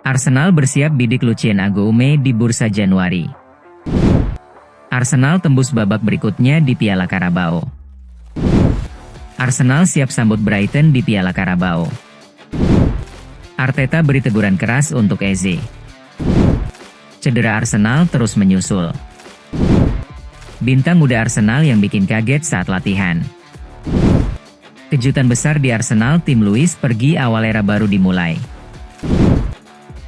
Arsenal bersiap bidik Lucien Agoume di bursa Januari. Arsenal tembus babak berikutnya di Piala Carabao. Arsenal siap sambut Brighton di Piala Carabao. Arteta beri teguran keras untuk Eze. Cedera Arsenal terus menyusul. Bintang muda Arsenal yang bikin kaget saat latihan. Kejutan besar di Arsenal, tim Luis pergi awal era baru dimulai.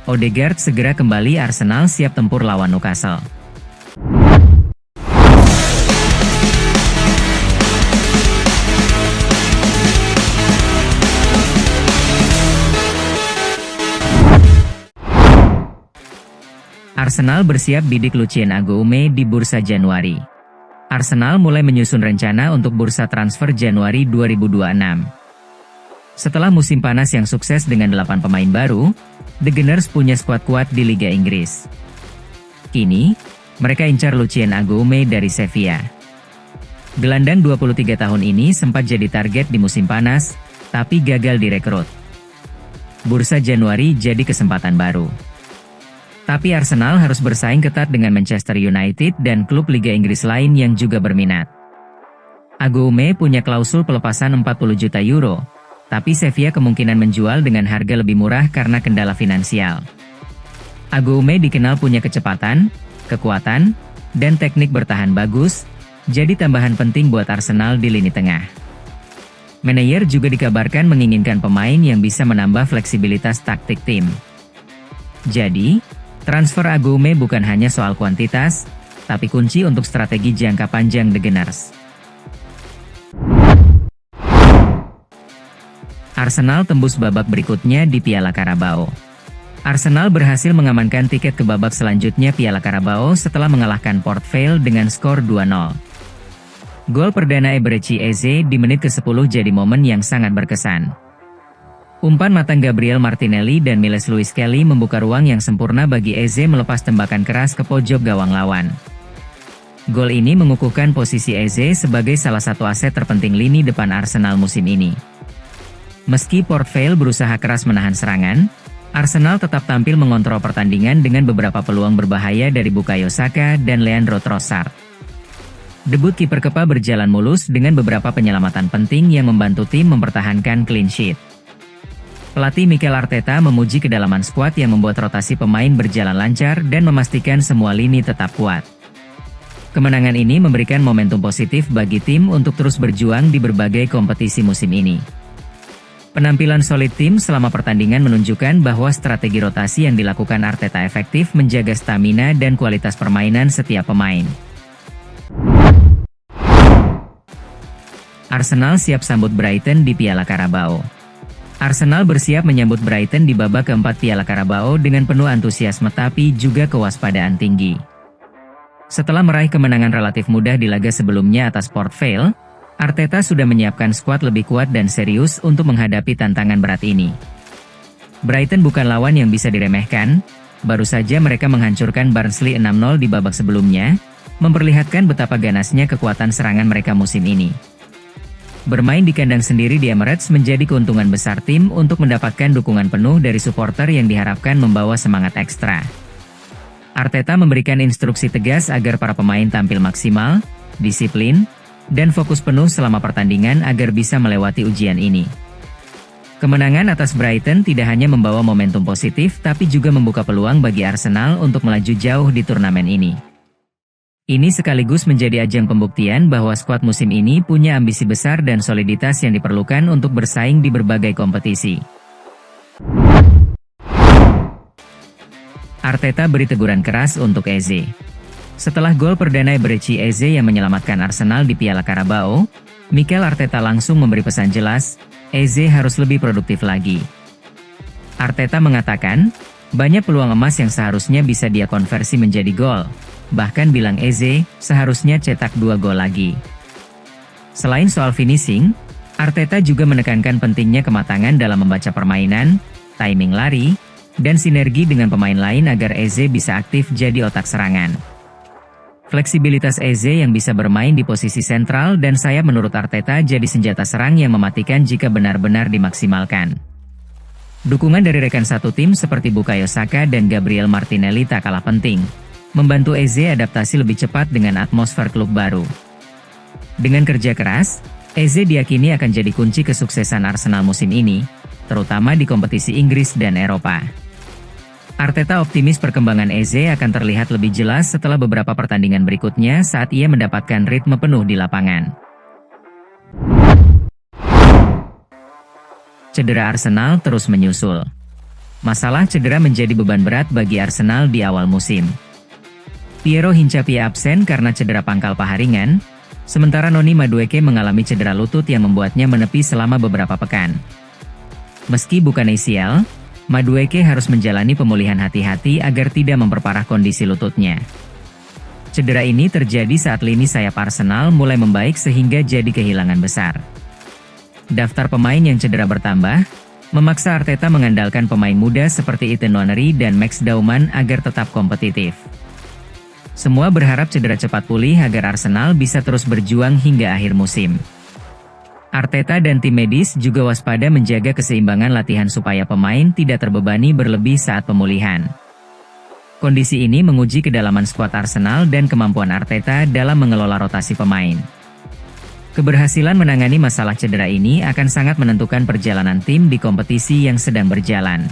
Odegaard segera kembali, Arsenal siap tempur lawan Newcastle. Arsenal bersiap bidik Lucien Agoume di bursa Januari. Arsenal mulai menyusun rencana untuk bursa transfer Januari 2026. Setelah musim panas yang sukses dengan 8 pemain baru, The Gunners punya skuad kuat di Liga Inggris. Kini, mereka incar Lucien Agoume dari Sevilla. Gelandang 23 tahun ini sempat jadi target di musim panas, tapi gagal direkrut. Bursa Januari jadi kesempatan baru. Tapi Arsenal harus bersaing ketat dengan Manchester United dan klub Liga Inggris lain yang juga berminat. Agoume punya klausul pelepasan 40 juta euro, tapi Sevilla kemungkinan menjual dengan harga lebih murah karena kendala finansial. Agoume dikenal punya kecepatan, kekuatan, dan teknik bertahan bagus, jadi tambahan penting buat Arsenal di lini tengah. Manajer juga dikabarkan menginginkan pemain yang bisa menambah fleksibilitas taktik tim. Jadi, transfer Agoume bukan hanya soal kuantitas, tapi kunci untuk strategi jangka panjang The Gunners. Arsenal tembus babak berikutnya di Piala Carabao. Arsenal berhasil mengamankan tiket ke babak selanjutnya Piala Carabao setelah mengalahkan Port Vale dengan skor 2-0. Gol perdana Eberechi Eze di menit ke-10 jadi momen yang sangat berkesan. Umpan matang Gabriel Martinelli dan Miles Lewis Kelly membuka ruang yang sempurna bagi Eze melepas tembakan keras ke pojok gawang lawan. Gol ini mengukuhkan posisi Eze sebagai salah satu aset terpenting lini depan Arsenal musim ini. Meski Port Vale berusaha keras menahan serangan, Arsenal tetap tampil mengontrol pertandingan dengan beberapa peluang berbahaya dari Bukayo Saka dan Leandro Trossard. Debut kiper Kepa berjalan mulus dengan beberapa penyelamatan penting yang membantu tim mempertahankan clean sheet. Pelatih Mikel Arteta memuji kedalaman skuad yang membuat rotasi pemain berjalan lancar dan memastikan semua lini tetap kuat. Kemenangan ini memberikan momentum positif bagi tim untuk terus berjuang di berbagai kompetisi musim ini. Penampilan solid tim selama pertandingan menunjukkan bahwa strategi rotasi yang dilakukan Arteta efektif menjaga stamina dan kualitas permainan setiap pemain. Arsenal siap sambut Brighton di Piala Carabao. Arsenal bersiap menyambut Brighton di babak keempat Piala Carabao dengan penuh antusiasme tapi juga kewaspadaan tinggi. Setelah meraih kemenangan relatif mudah di laga sebelumnya atas Port Vale, Arteta sudah menyiapkan skuad lebih kuat dan serius untuk menghadapi tantangan berat ini. Brighton bukan lawan yang bisa diremehkan, baru saja mereka menghancurkan Barnsley 6-0 di babak sebelumnya, memperlihatkan betapa ganasnya kekuatan serangan mereka musim ini. Bermain di kandang sendiri di Emirates menjadi keuntungan besar tim untuk mendapatkan dukungan penuh dari supporter yang diharapkan membawa semangat ekstra. Arteta memberikan instruksi tegas agar para pemain tampil maksimal, disiplin, dan fokus penuh selama pertandingan agar bisa melewati ujian ini. Kemenangan atas Brighton tidak hanya membawa momentum positif tapi juga membuka peluang bagi Arsenal untuk melaju jauh di turnamen ini. Ini sekaligus menjadi ajang pembuktian bahwa skuad musim ini punya ambisi besar dan soliditas yang diperlukan untuk bersaing di berbagai kompetisi. Arteta beri teguran keras untuk Eze. Setelah gol perdana Eberechi Eze yang menyelamatkan Arsenal di Piala Carabao, Mikel Arteta langsung memberi pesan jelas, Eze harus lebih produktif lagi. Arteta mengatakan, banyak peluang emas yang seharusnya bisa dia konversi menjadi gol, bahkan bilang Eze seharusnya cetak 2 gol lagi. Selain soal finishing, Arteta juga menekankan pentingnya kematangan dalam membaca permainan, timing lari, dan sinergi dengan pemain lain agar Eze bisa aktif jadi otak serangan. Fleksibilitas Eze yang bisa bermain di posisi sentral dan sayap menurut Arteta jadi senjata serang yang mematikan jika benar-benar dimaksimalkan. Dukungan dari rekan satu tim seperti Bukayo Saka dan Gabriel Martinelli tak kalah penting, membantu Eze adaptasi lebih cepat dengan atmosfer klub baru. Dengan kerja keras, Eze diyakini akan jadi kunci kesuksesan Arsenal musim ini, terutama di kompetisi Inggris dan Eropa. Arteta optimis perkembangan Eze akan terlihat lebih jelas setelah beberapa pertandingan berikutnya saat ia mendapatkan ritme penuh di lapangan. Cedera Arsenal terus menyusul. Masalah cedera menjadi beban berat bagi Arsenal di awal musim. Piero Hincapié absen karena cedera pangkal paha ringan, sementara Noni Madueke mengalami cedera lutut yang membuatnya menepi selama beberapa pekan. Meski bukan ACL, Madueke harus menjalani pemulihan hati-hati agar tidak memperparah kondisi lututnya. Cedera ini terjadi saat lini sayap Arsenal mulai membaik sehingga jadi kehilangan besar. Daftar pemain yang cedera bertambah, memaksa Arteta mengandalkan pemain muda seperti Ethan Nwaneri dan Max Dauman agar tetap kompetitif. Semua berharap cedera cepat pulih agar Arsenal bisa terus berjuang hingga akhir musim. Arteta dan tim medis juga waspada menjaga keseimbangan latihan supaya pemain tidak terbebani berlebih saat pemulihan. Kondisi ini menguji kedalaman skuad Arsenal dan kemampuan Arteta dalam mengelola rotasi pemain. Keberhasilan menangani masalah cedera ini akan sangat menentukan perjalanan tim di kompetisi yang sedang berjalan.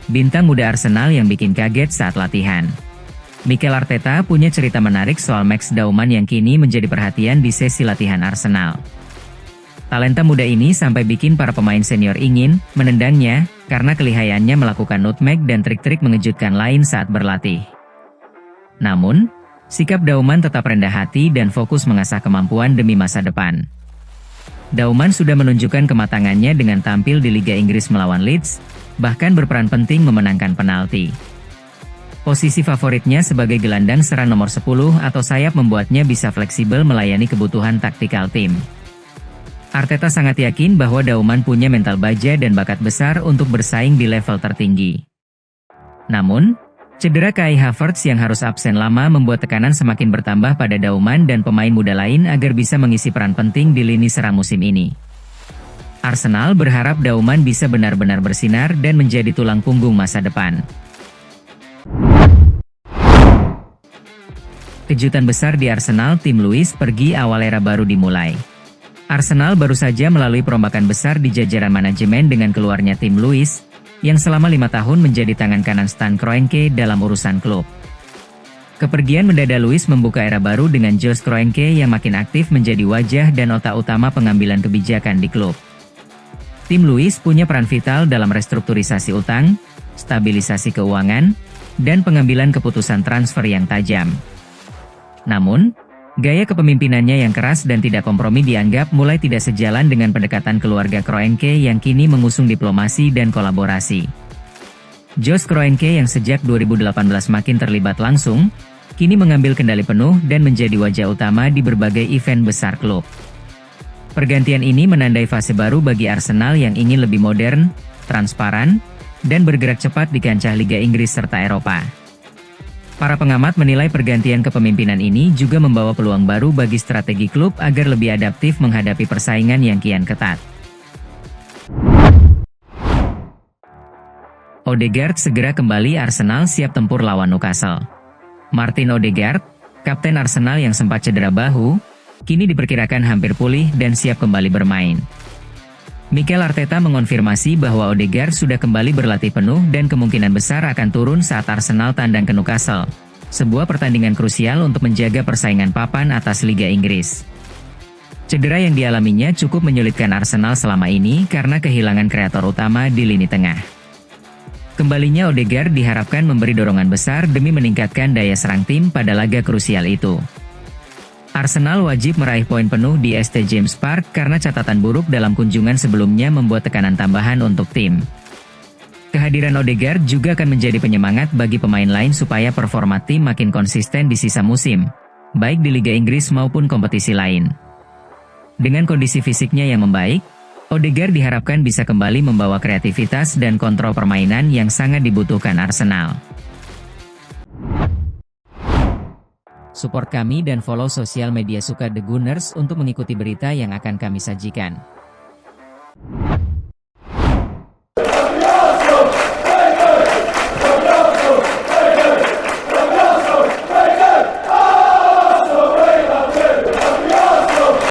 Bintang muda Arsenal yang bikin kaget saat latihan. Mikel Arteta punya cerita menarik soal Max Dauman yang kini menjadi perhatian di sesi latihan Arsenal. Talenta muda ini sampai bikin para pemain senior ingin menendangnya karena kelihayannya melakukan nutmeg dan trik-trik mengejutkan lain saat berlatih. Namun, sikap Dauman tetap rendah hati dan fokus mengasah kemampuan demi masa depan. Dauman sudah menunjukkan kematangannya dengan tampil di Liga Inggris melawan Leeds, bahkan berperan penting memenangkan penalti. Posisi favoritnya sebagai gelandang serang nomor 10 atau sayap membuatnya bisa fleksibel melayani kebutuhan taktikal tim. Arteta sangat yakin bahwa Dauman punya mental baja dan bakat besar untuk bersaing di level tertinggi. Namun, cedera Kai Havertz yang harus absen lama membuat tekanan semakin bertambah pada Dauman dan pemain muda lain agar bisa mengisi peran penting di lini serang musim ini. Arsenal berharap Dauman bisa benar-benar bersinar dan menjadi tulang punggung masa depan. Kejutan besar di Arsenal, tim Luis pergi awal era baru dimulai. Arsenal baru saja melalui perombakan besar di jajaran manajemen dengan keluarnya tim Luis, yang selama 5 tahun menjadi tangan kanan Stan Kroenke dalam urusan klub. Kepergian mendadak Luis membuka era baru dengan Jos Kroenke yang makin aktif menjadi wajah dan otak utama pengambilan kebijakan di klub. Tim Luis punya peran vital dalam restrukturisasi utang, stabilisasi keuangan, dan pengambilan keputusan transfer yang tajam. Namun, gaya kepemimpinannya yang keras dan tidak kompromi dianggap mulai tidak sejalan dengan pendekatan keluarga Kroenke yang kini mengusung diplomasi dan kolaborasi. Jos Kroenke yang sejak 2018 makin terlibat langsung, kini mengambil kendali penuh dan menjadi wajah utama di berbagai event besar klub. Pergantian ini menandai fase baru bagi Arsenal yang ingin lebih modern, transparan, dan bergerak cepat di kancah Liga Inggris serta Eropa. Para pengamat menilai pergantian kepemimpinan ini juga membawa peluang baru bagi strategi klub agar lebih adaptif menghadapi persaingan yang kian ketat. Odegaard segera kembali, Arsenal siap tempur lawan Newcastle. Martin Odegaard, kapten Arsenal yang sempat cedera bahu, kini diperkirakan hampir pulih dan siap kembali bermain. Mikel Arteta mengonfirmasi bahwa Odegaard sudah kembali berlatih penuh dan kemungkinan besar akan turun saat Arsenal tandang ke Newcastle, sebuah pertandingan krusial untuk menjaga persaingan papan atas Liga Inggris. Cedera yang dialaminya cukup menyulitkan Arsenal selama ini karena kehilangan kreator utama di lini tengah. Kembalinya Odegaard diharapkan memberi dorongan besar demi meningkatkan daya serang tim pada laga krusial itu. Arsenal wajib meraih poin penuh di St James Park karena catatan buruk dalam kunjungan sebelumnya membuat tekanan tambahan untuk tim. Kehadiran Odegaard juga akan menjadi penyemangat bagi pemain lain supaya performa tim makin konsisten di sisa musim, baik di Liga Inggris maupun kompetisi lain. Dengan kondisi fisiknya yang membaik, Odegaard diharapkan bisa kembali membawa kreativitas dan kontrol permainan yang sangat dibutuhkan Arsenal. Support kami dan follow sosial media Suka The Gunners untuk mengikuti berita yang akan kami sajikan.